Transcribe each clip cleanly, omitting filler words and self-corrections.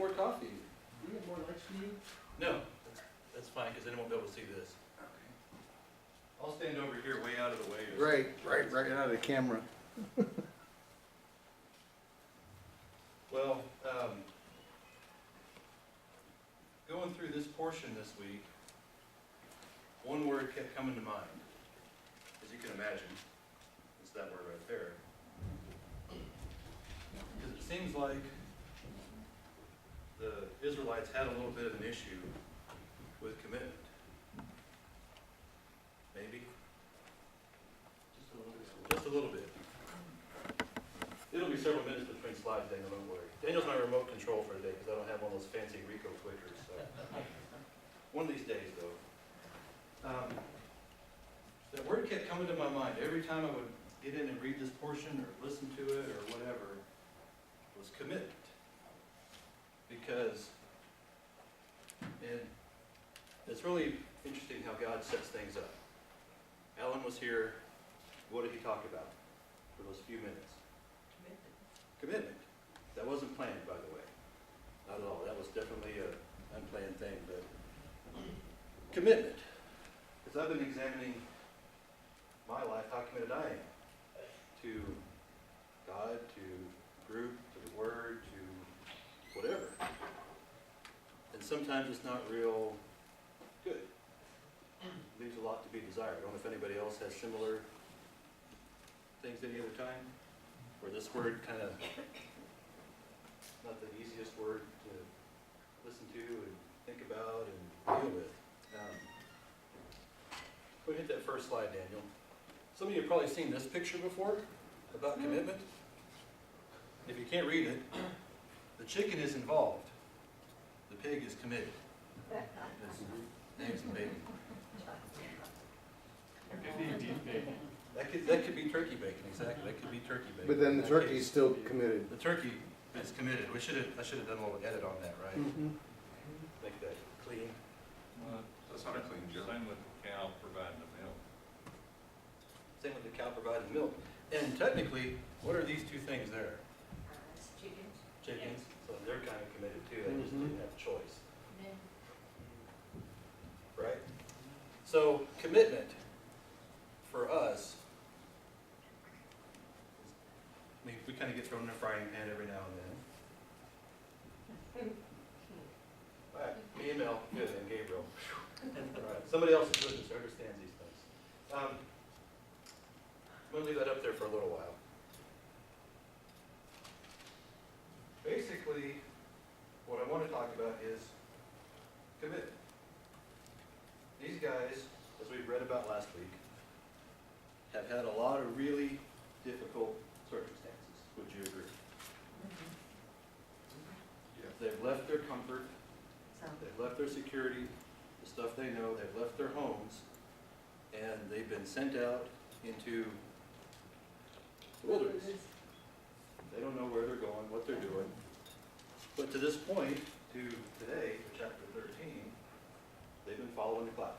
more coffee. Do you have more lights for you? No, that's fine, because then I won't be able to see this. Okay. I'll stand over here way out of the way. Right out of the camera. Well, going through this portion this week, one word kept coming to mind, as you can imagine. It's that word right there. Because it seems like the Israelites had a little bit of an issue with commitment. Maybe? Just a little bit. Just a little bit. It'll be several minutes between slides, Daniel, don't worry. Daniel's my remote control for today because I don't have one of those fancy Rico clickers. So. One of these days, though. That word kept coming to my mind every time I would get in and read this portion or listen to it or whatever, was commitment. Because, and it's really interesting how God sets things up. Alan was here. What did he talk about for those few minutes? Commitment. That wasn't planned, by the way. Not at all. That was definitely an unplanned thing, but commitment. Because I've been examining my life, how committed I am to God, to group, to the Word, to whatever. And sometimes it's not real good. Leaves a lot to be desired. I don't know if anybody else has similar things any other time, where this word kind of not the easiest word to listen to and think about and deal with. Go ahead, hit that first slide, Daniel. Some of you have probably seen this picture before about commitment. If you can't read it, the chicken is involved. The pig is committed. It's name's the baby. That could be turkey bacon, exactly. That could be turkey bacon. But then the turkey's still committed. The turkey is committed. I should have done a little edit on that, right? Mm-hmm. Make that clean. That's not a clean job. Same with the cow providing the milk. Same with the cow providing milk. And technically, what are these two things there? Chickens. Chickens. So they're kind of committed too. They just didn't have a choice. Right? So commitment for us, I mean, we kind of get thrown in a frying pan every now and then. All right, me and Mel, good, and Gabriel. All right, somebody else is with us who understands these things. I'm going to leave that up there for a little while. Basically, what I want to talk about is commitment. These guys, as we read about last week, have had a lot of really difficult circumstances. Would you agree? Yeah. They've left their comfort, they've left their security, the stuff they know, they've left their homes, and they've been sent out into the wilderness. They don't know where they're going, what they're doing. But to this point, to today, to chapter 13, they've been following the cloud.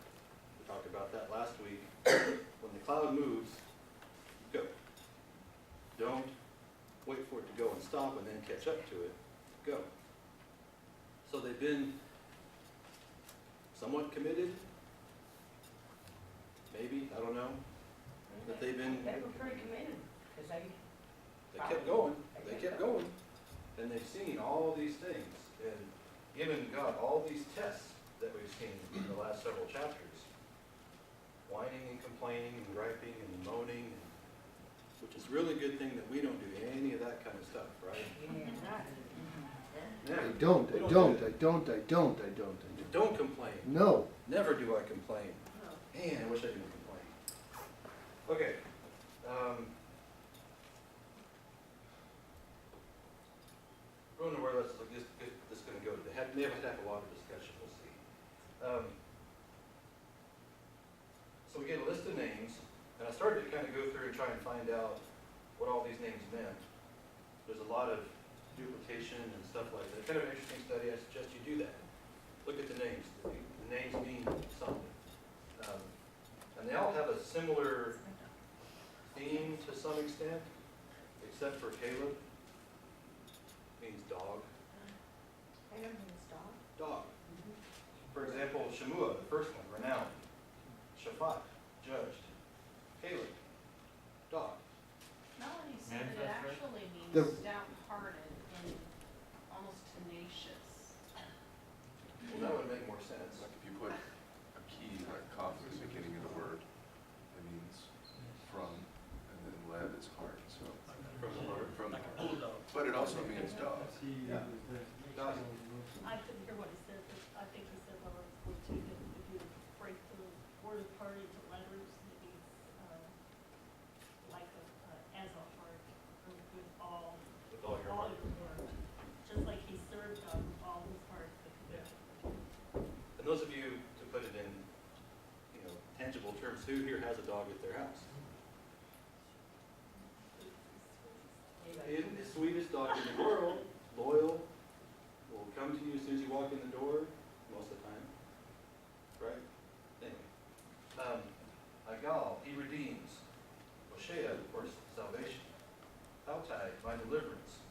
We talked about that last week. When the cloud moves, go. Don't wait for it to go and stop and then catch up to it. Go. So they've been somewhat committed. Maybe, I don't know. But they've been, They were pretty committed, because they kept going. They kept going. And they've seen all these things and given God all these tests that we've seen in the last several chapters. Whining and complaining and griping and moaning, which is really a good thing that we don't do any of that kind of stuff, right? Yeah, right. I don't. Don't complain. No. Never do I complain. Man, I wish I didn't complain. Okay. Going to where this is going to go today. May have to have a lot of discussion. We'll see. So we get a list of names, and I started to kind of go through and try and find out what all these names meant. There's a lot of duplication and stuff like that. Kind of an interesting study. I suggest you do that. Look at the names. The names mean something. And they all have a similar theme to some extent, except for Caleb. Means dog. sense. Like if you put a key, like cough at the beginning of the word, it means from, and then lev is heart, so. From the heart. From the heart. But it also means dog. Yeah. Dog. I couldn't hear what he said, but I think he said when I was going to, that if you break the word part into letters, it means, like as a heart, or with all, With all your heart. your heart. Just like he served God with all his heart. Yeah. And those of you, to put it in, tangible terms, who here has a dog at their house? The sweetest dog in the world, loyal, will come to you as soon as you walk in the door, most of the time. Right? Anyway. Agal, he redeems. Hoshea, of course, salvation. Tautai, my deliverance.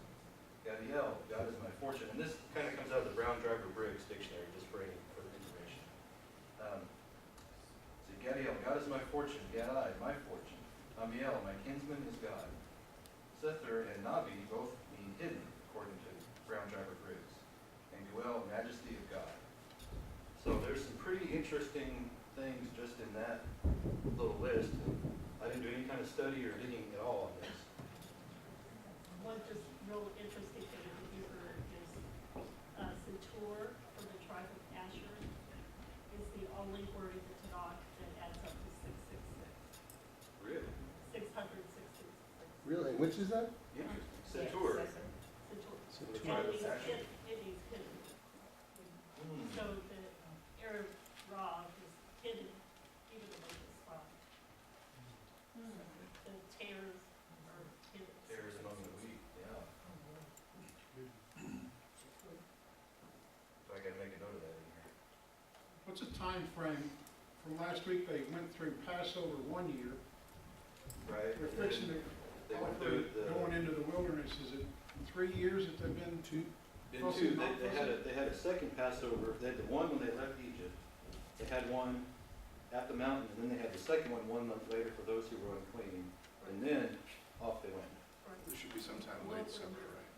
Gadiel, God is my fortune. And this kind of comes out of the Brown Driver Briggs dictionary, just for any further information. Gadiel, God is my fortune. Gadai, my fortune. Amiel, my kinsman is God. Sether and Nabi both mean hidden, according to Brown Driver Briggs. And Guel, majesty of God. So there's some pretty interesting things just in that little list. I didn't do any kind of study or digging at all on this. One just real interesting thing that you heard is Sator from the tribe of Asher is the only word in the Tanakh that adds up to 666. Really? 666. Really? Which is that? Interesting. Satur. Sator. The And tribe of he's Asher. hidden. And he's hidden. Hmm. So the Arab Ra is hidden, even though it's spot. The tares are hidden. Tares among the wheat, yeah. So I gotta make a note of that in here. What's the time frame? From last week, they went through Passover 1 year. Right? They're and then fixing to They went offer through going into the wilderness. Is it 3 years that they've been to? in two, they had a second Passover. They had the one when they left Egypt. They had one at the mountain, and then they had the second one 1 month later for those who were unclean. And then off they went. This should be sometime late summer, right?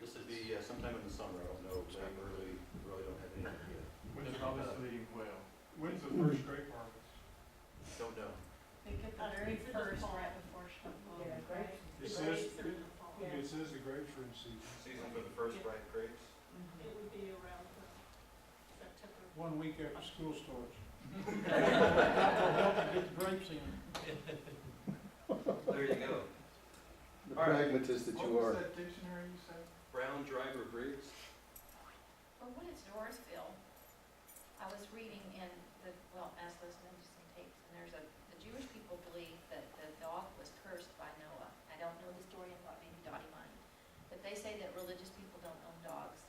This would be sometime in the summer. I don't know, late, early, really don't have any idea. When's obviously, well, when's the first grape harvest? Don't know. They get the very first right before Shavuot, Yeah, right? The It says, grapes are in the fall. it says the grapes are in season. Season for the first ripe grapes. It would be around September. 1 week after school starts. That'll help to get the grapes in. There you go. The All right. pragmatist that you What was are. that dictionary you said? Brown Driver Briggs. Well, when it's Doorsville, I was reading in the, well, I was listening to some tapes, and the Jewish people believe that the dog was cursed by Noah. I don't know the story, I thought maybe Dottie might. But they say that religious people don't own dogs,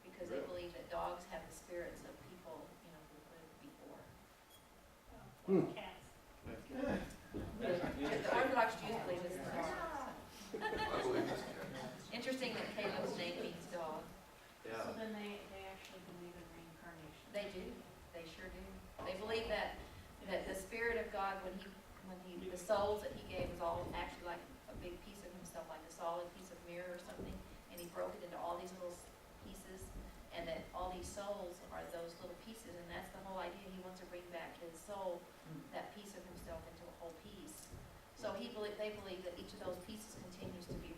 because they Really? believe that dogs have the spirits of people, who lived before. Cats. The Orthodox Jews believe it's the dog. I believe this cat. Interesting that Caleb's name means dog. Yeah. So then they actually believe in reincarnation. They do, they sure do. They believe that the Spirit of God, the souls that he gave was all actually like a big piece of himself, like a solid piece of mirror or something, and he broke it into all these little pieces, and that all these souls are those little pieces, and that's the whole idea. He wants to bring back his soul, that piece of himself, into a whole piece. So they believe that each of those pieces continues to be,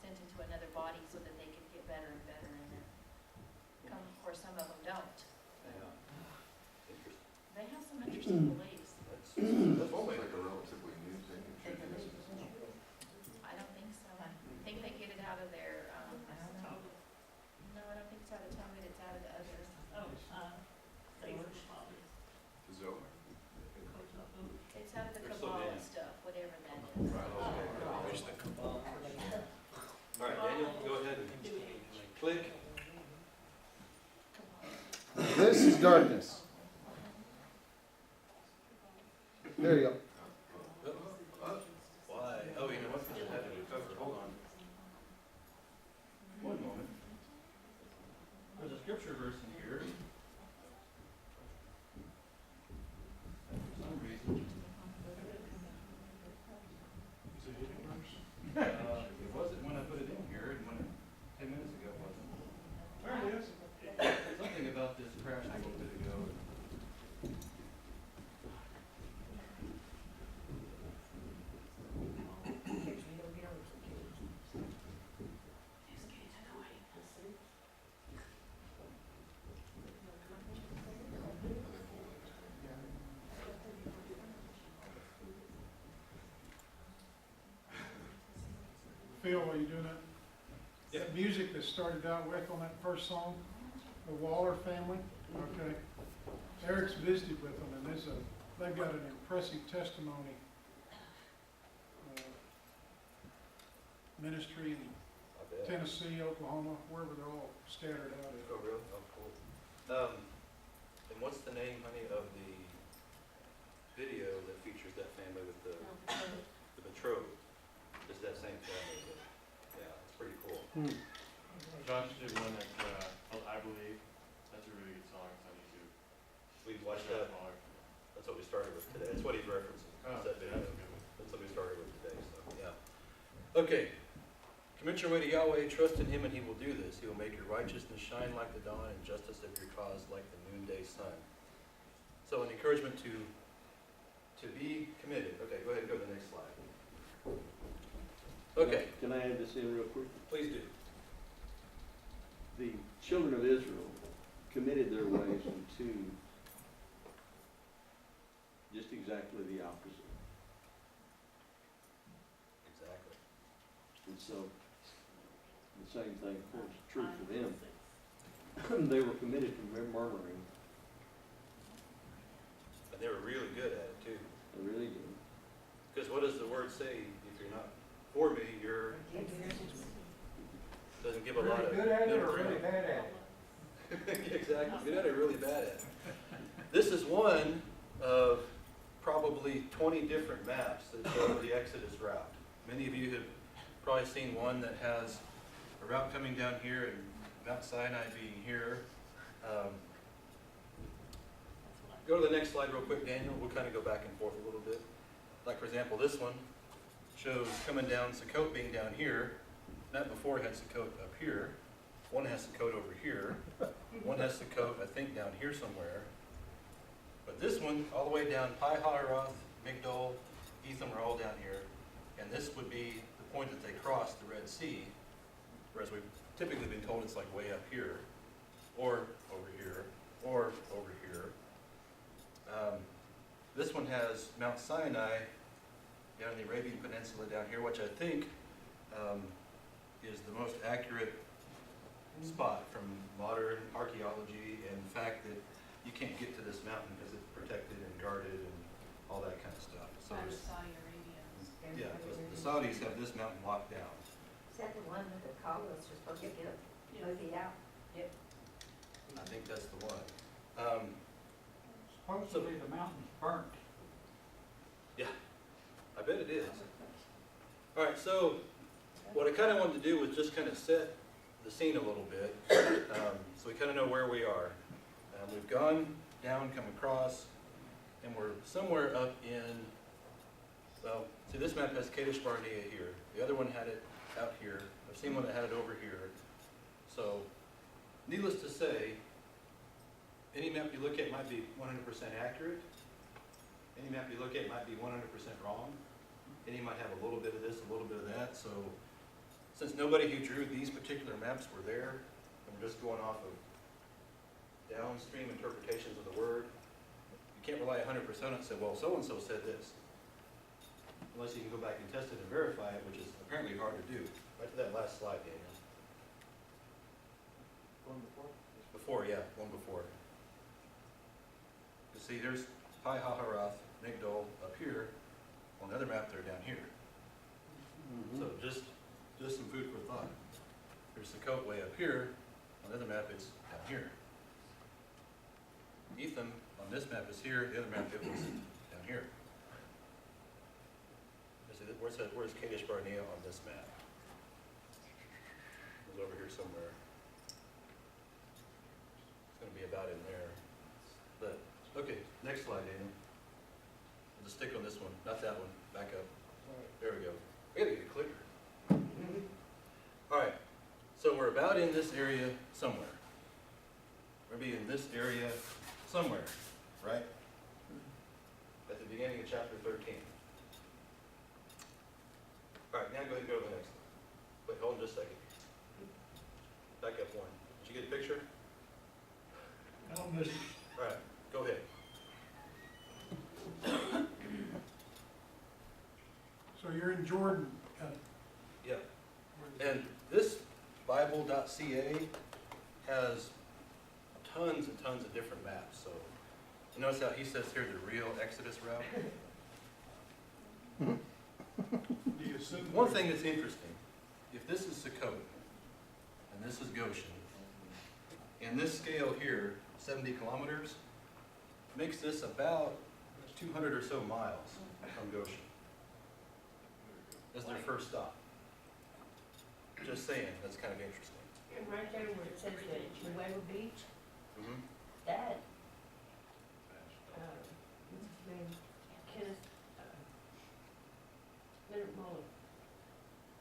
sent into another body so that they can get better and better, and then of course, some of them don't. Yeah. Interesting. They have some interesting beliefs. That's one way It's to like a relatively new thing in Judaism. I don't think so. I think they get it out of their, no, I don't think it's out of Talmud, it's out of the others. Satan's father. The Zohar. It's out of the There's so Kabbalah many. stuff, whatever that is. All right, Daniel, go ahead and click. This is darkness. There you go. Why? Oh, you know what? I had it covered. Hold on. One moment. There's a scripture verse in here. And for some reason, Is it hidden verse? it wasn't when I put it in here, and when 10 minutes ago it wasn't. There it is. Something about this crashed a little bit ago. feel while you're doing that? Yeah. That music that started out with on that first song, the Waller family, okay? Eric's visited with them, and they've got an impressive testimony. Ministry in I bet. Tennessee, Oklahoma, wherever they're all scattered out at. Oh, really? Oh, cool. And what's the name, honey, of the video that features that family with the betrothed? It's that same family. Yeah, it's pretty cool. Josh did one that, I believe, that's a really good song, it's on YouTube. We watched that. That's what we started with today. That's what he's referencing. Oh, is that video. that's a good one. That's what we started with today, so, yeah. Okay. Commit your way to Yahweh, trust in him, and he will do this. He will make your righteousness shine like the dawn and justice of your cause like the noonday sun. So an encouragement to be committed. Okay, go ahead and go to the next slide. Okay, Can I add this in real quick? please do. The children of Israel committed their ways into just exactly the opposite. Exactly. And so, the same thing, of course, true for them. They were committed to murmuring. And they were really good at it too. They really did. Because what does the word say? If you're not for me, you're, doesn't give a lot of. Good at it or middle really ground. bad at it? Exactly, good at it, really bad at it. This is one of probably 20 different maps that show the Exodus route. Many of you have probably seen one that has a route coming down here and Mount Sinai being here. Go to the next slide real quick, Daniel. We'll kind of go back and forth a little bit. Like for example, this one shows coming down Sukkot being down here. That before had Sukkot up here. One has Sukkot over here. One has Sukkot, I think, down here somewhere. But this one, all the way down, Pi Hahiroth, Migdol, Etham are all down here. And this would be the point that they crossed the Red Sea, whereas we've typically been told it's like way up here, or over here, or over here. This one has Mount Sinai down in the Arabian Peninsula down here, which I think is the most accurate spot from modern archaeology and the fact that you can't get to this mountain because it's protected and guarded and all that kind of stuff. So By the there's- Saudi Arabians. yeah, the Saudis have this mountain locked down. Is that the one that the colonists are supposed to get movie out? I think that's the one. Supposedly the mountain's burnt. I bet it is. All right, so what I kind of wanted to do was just kind of set the scene a little bit, so we kind of know where we are. We've gone down, come across, and we're somewhere up in, well, see this map has Kadesh Barnea here. The other one had it out here. I've seen one that had it over here. So, needless to say, any map you look at might be 100% accurate. Any map you look at might be 100% wrong. Any might have a little bit of this, a little bit of that. So, since nobody who drew these particular maps were there, and we're just going off of downstream interpretations of the word, you can't rely 100% on it and say, well, so-and-so said this. Unless you can go back and test it and verify it, which is apparently hard to do. Right to that last slide, Daniel. One before? Before, yeah, one before. You see, there's Pi Hahiroth, Migdol up here. On the other map, they're down here. So just some food for thought. There's Sukkot way up here. On the other map, it's down here. Etham on this map is here. The other map, it was down here. You see, where's Kadesh Barnea on this map? It was over here somewhere. It's going to be about in there. But, okay, next slide, Daniel. We'll just stick on this one, not that one. Back up. There we go. We gotta get a clicker. All right, so we're about in this area somewhere. We're gonna be in this area somewhere, right? At the beginning of chapter 13. All right, now go ahead and go to the next one. Wait, hold on just a second. Back up one. Did you get a picture? I don't miss it. All right, go ahead. So you're in Jordan, Yeah. .ca has tons and tons of different maps, so you notice how he says here the real Exodus route? Do you assume? One thing that's interesting, if this is Sukkot, and this is Goshen, and this scale here, 70 kilometers, makes this about 200 or so miles from Goshen. As their first stop. Just saying, that's kind of interesting. And right there where it says the Nuevo Beach, Mhm. that, what's his name? Kenneth, Leonard Mullen,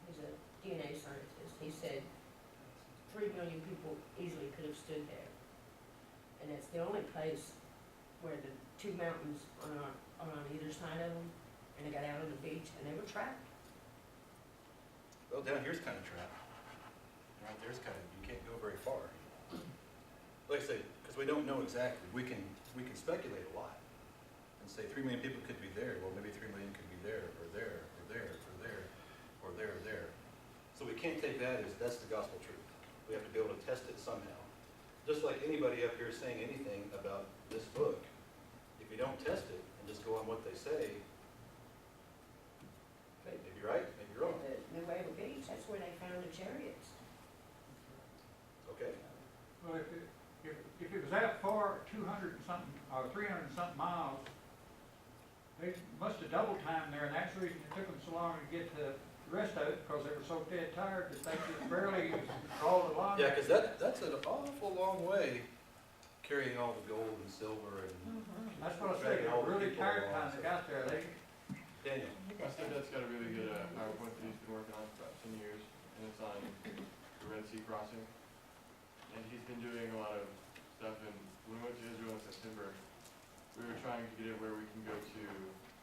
he's a DNA scientist. He said 3 million people easily could have stood there. And it's the only place where the two mountains are on either side of them, and they got out on the beach, and they were trapped. Well, down here's kind of trapped. Right there's kind of, you can't go very far. Like I say, because we don't know exactly, we can speculate a lot and say 3 million people could be there. Well, maybe 3 million could be there, or there, or there, or there, or there, or there. So we can't take that as that's the gospel truth. We have to be able to test it somehow. Just like anybody up here saying anything about this book, if you don't test it and just go on what they say, maybe you're right, maybe you're wrong. The Nuevo Beach, that's where they found the chariots. Okay. Well, if it was that far, 200 and something, or 300 and something miles, they must have double timed there, and that's the reason it took them so long to get to the rest of it, because they were so dead tired that they just barely crawled along. Yeah, because that's an awful long way, carrying all the gold and silver and, That's what I said, they were really tired time they got there. They, Daniel. My stepdad's got a really good PowerPoint that he's been working on for about 10 years, and it's on the Red Sea crossing. And he's been doing a lot of stuff, and when we went to Israel in September, we were trying to get it where we can go to,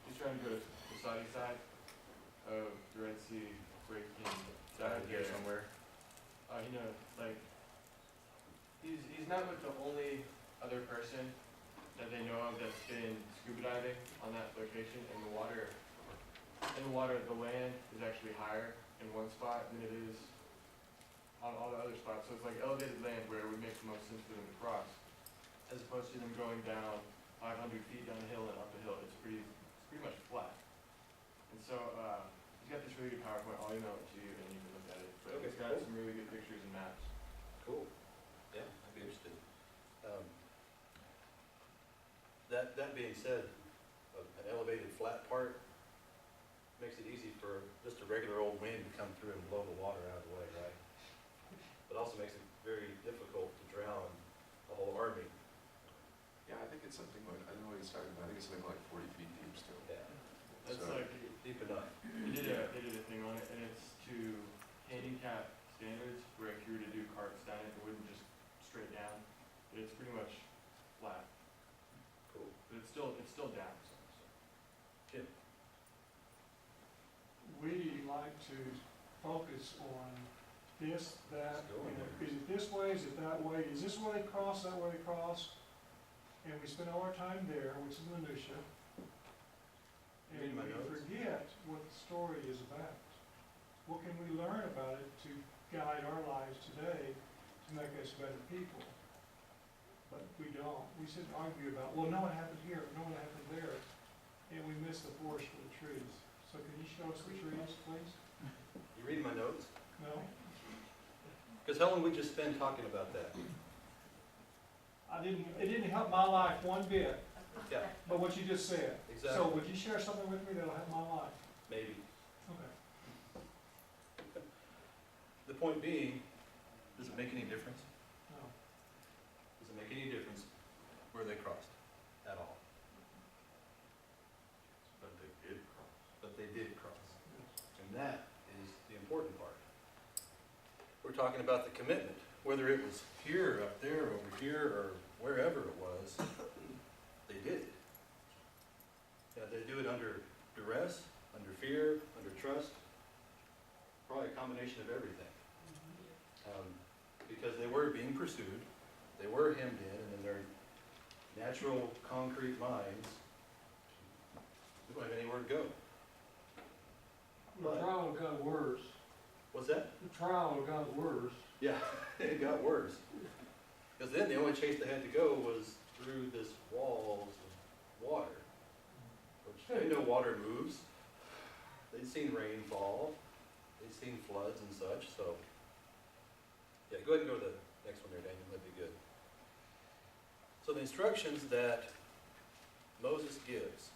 he's trying to go to the Saudi side of the Red Sea, where he can dive Here there. somewhere. You know, like, he's not with the only other person that they know of that's been scuba diving on that location, and the water, the land is actually higher in one spot than it is on all the other spots. So it's like elevated land where it would make the most sense for them to cross, as opposed to them going down 500 feet down a hill and up a hill. It's pretty much flat. And so, he's got this really good PowerPoint. I'll email it to you and you can look at it. But Okay, it's got cool. some really good pictures and maps. Cool. Yeah, I'd be interested. That being said, an elevated flat part makes it easy for just a regular old wind to come through and blow the water out of the way, right? But also makes it very difficult to drown a whole army. Yeah, I think it's something like, I don't know what he's talking about, I think it's something like 40 feet deep still. Yeah, That's So- like, deep enough. they did a thing on it, and it's to handicap standards, where if you were to do carts down it, it wouldn't just straight down. But it's pretty much flat, Cool. but it's still down some, so. Jim? We like to focus on this, that, Let's go in there. is it this way, is it that way, is this where they cross, that way they cross? And we spend all our time there, which is minutia. And Read my we notes. forget what the story is about. What can we learn about it to guide our lives today to make us better people? But we don't. We sit and argue about, well, no, it happened here, no, it happened there, and we miss the forest for the trees. So can you show us the trees, please? You reading my notes? No? Because how long we just spend talking about that? It didn't help my life one bit, Yeah, but what you just said. So exactly. would you share something with me that'll help my life? Maybe. Okay. The point being, does it make any difference? No. Does it make any difference where they crossed at all? But they did cross. But they did cross. And that is the important part. We're talking about the commitment, whether it was here, up there, over here, or wherever it was, they did it. Now, they do it under duress, under fear, under trust, probably a combination of everything. Because they were being pursued, they were hemmed in, and in their natural concrete minds, we don't have anywhere to go. The trial got worse. What's that? The trial got worse. Yeah, it got worse. Because then the only chase they had to go was through this walls of water, which they know water moves. They'd seen rain fall, they'd seen floods and such, so. Yeah, go ahead and go to the next one there, Daniel, that'd be good. So the instructions that Moses gives,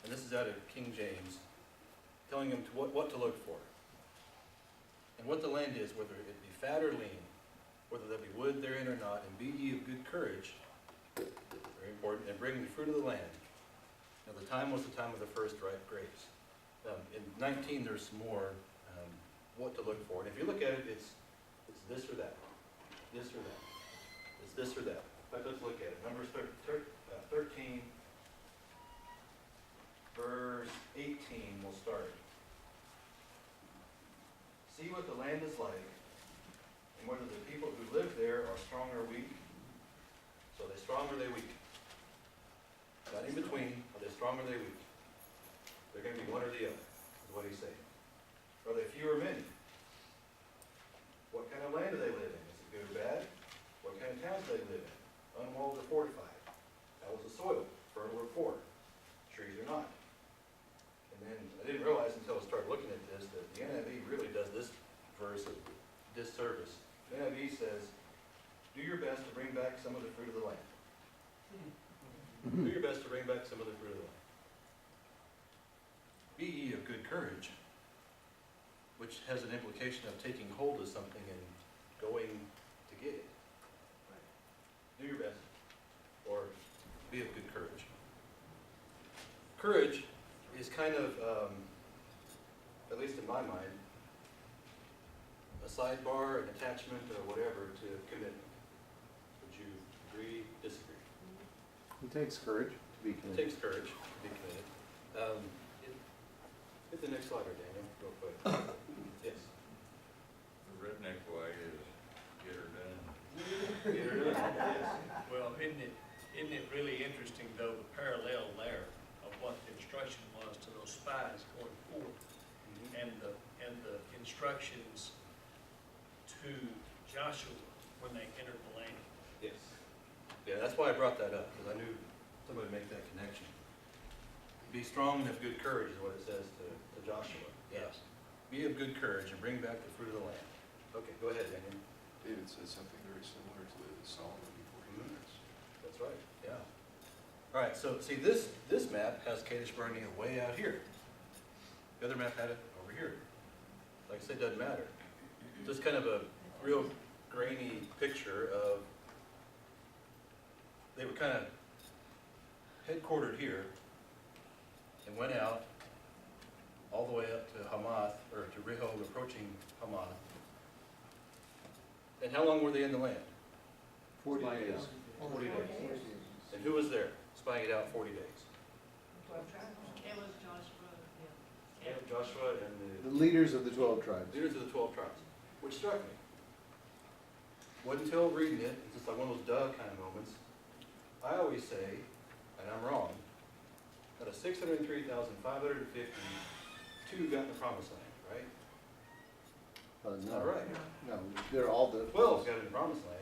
and this is out of King James, telling them what to look for. And what the land is, whether it be fat or lean, whether there be wood therein or not, and be ye of good courage, very important, and bring the fruit of the land. Now the time was the time of the first ripe grapes. In 19 there's some more what to look for. And if you look at it, it's this or that, this or that. It's this or that. In fact, let's look at it. Numbers 13, verse 18, we'll start. See what the land is like, and whether the people who live there are strong or weak. So are they strong or are they weak? Not in between, are they strong or are they weak? They're going to be one or the other, is what he's saying. Are they few or many? What kind of land do they live in? Is it good or bad? What kind of towns do they live in? Unwalled or fortified? How is the soil? Fertile or poor? Trees or not? And then I didn't realize until I started looking at this that the NIV really does this verse a disservice. The NIV says, do your best to bring back some of the fruit of the land. Do your best to bring back some of the fruit of the land. Be ye of good courage, which has an implication of taking hold of something and going to get it. Do your best, or be of good courage. Courage is kind of, at least in my mind, a sidebar, an attachment, or whatever to commitment. Would you agree, disagree? It takes courage to be It committed. takes courage to be committed. Hit the next slide, Daniel, real quick. Yes. The redneck way is get her done. Get her done, yes. Well, isn't it really interesting, though, the parallel there of what the instruction was to those spies going forth, and the instructions to Joshua when they entered the land? Yes. Yeah, that's why I brought that up, because I knew somebody would make that connection. Be strong and of good courage is what it says to Joshua. Yes. Be of good courage and bring back the fruit of the land. Okay, go ahead, Daniel. David said something very similar to Solomon before he dies. That's right, yeah. All right, so see, this map has Kadesh Barnea way out here. The other map had it over here. Like I said, doesn't matter. Just kind of a real grainy picture of, they were kind of headquartered here and went out all the way up to Hamath, or to Rehob, approaching Hamath. And how long were they in the land? 40 Like, days. 40 days. And who was there, spying it out 40 days? It was Joshua, yeah. Joshua and The leaders of the 12 tribes. the leaders of the 12 tribes, which struck me. Wasn't until reading it, it's just like one of those duh kind of moments. I always say, and I'm wrong, out of 603,550, two got in the promised land, right? No. All right. No, they're all the 12 got in the promised land.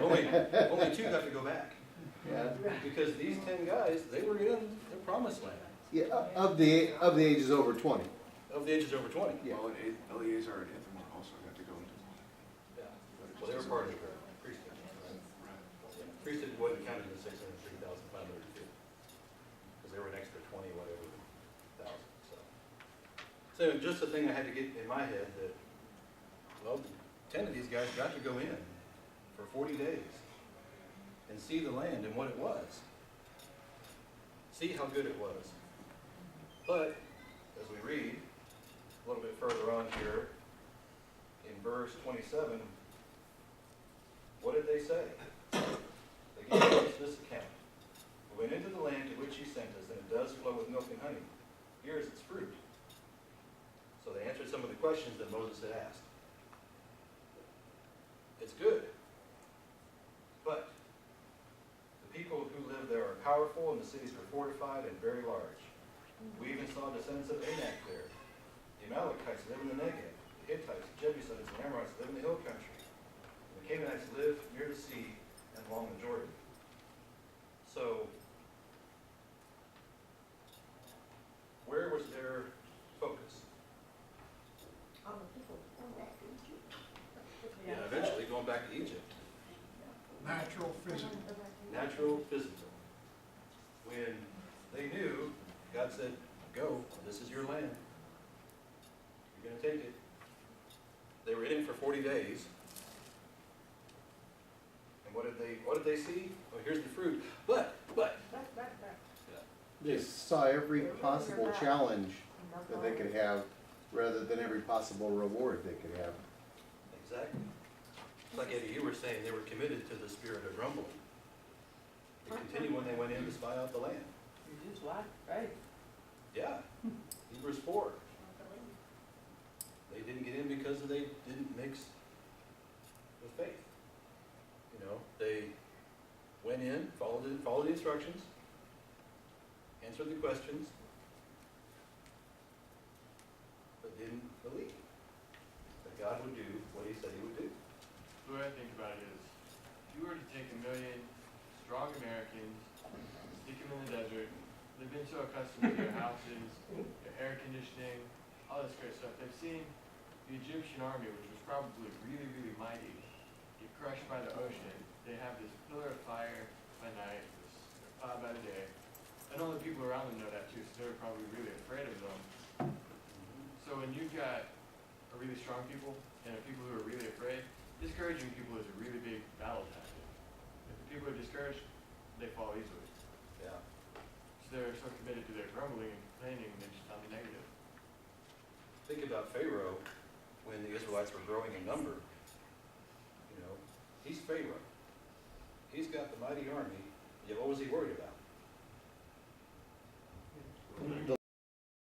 only two got to go back. Yeah. Because these 10 guys, they were in the promised land. Yeah, of the ages over 20. Of the ages over 20. Yeah. Well, and Eleazar and Ithamar also got to go into the land. Yeah. Well, they were part of the priesthood. Priesthood wasn't counted in the 603,550. Because they were an extra 20, whatever, thousand, so just the thing I had to get in my head that, well, 10 of these guys got to go in for 40 days and see the land and what it was. See how good it was. But, as we read a little bit further on here, in verse 27, what did they say? They gave us this account. We went into the land to which he sent us, and it does flow with milk and honey. Here is its fruit. So they answered some of the questions that Moses had asked. It's good. But the people who live there are powerful, and the cities are fortified and very large. We even saw descendants of Anak there. The Amalekites live in the Negev. The Hittites, the Jebusites, the Amorites live in the hill country. The Canaanites live near the sea and along the Jordan. So, where was their focus? On the people going back to Egypt. Yeah, eventually going back to Egypt. Natural physical. Natural, physical. When they knew, God said, go, this is your land. You're gonna take it. They were in it for 40 days. And what did they see? Well, here's the fruit. But, They saw every possible challenge that they could have rather than every possible reward they could have. exactly. Like Eddie, you were saying, they were committed to the spirit of grumbling. They continued when they went in to spy out the land. You just like, right? Yeah, Hebrews 4. They didn't get in because they didn't mix with faith. You know, they went in, followed the instructions, answered the questions, but didn't believe that God would do what he said he would do. The way I think about it is, if you were to take 1 million strong Americans, stick them in the desert, they've been so accustomed to their houses, their air conditioning, all this great stuff. They've seen the Egyptian army, which was probably really, really mighty, get crushed by the ocean. They have this pillar of fire by night, this cloud by the day. And all the people around them know that too, so they're probably really afraid of them. So when you've got a really strong people and a people who are really afraid, discouraging people is a really big battle tactic. If the people are discouraged, they fall easily. Yeah. So they're so committed to their grumbling and complaining, they're just on the negative. Think about Pharaoh when the Israelites were growing in number. You know, he's Pharaoh. He's got the mighty army, yet what was he worried about?